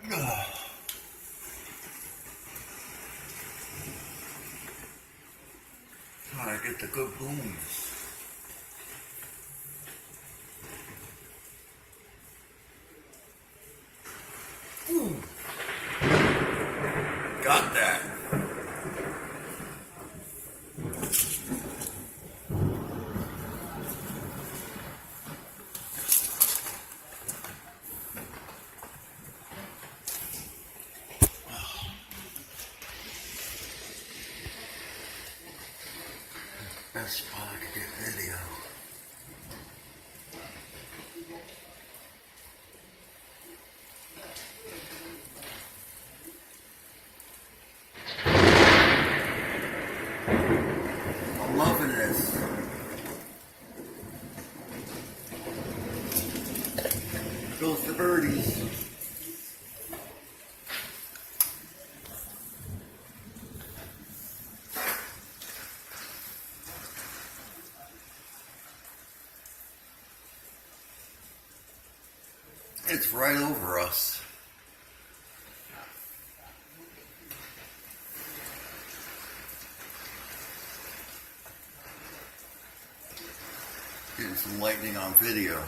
Trying to get the good booms. Ooh. Got that. Best spot I could get video. I'm loving this. Goes the birdies. It's right over us. Getting some lightning on video.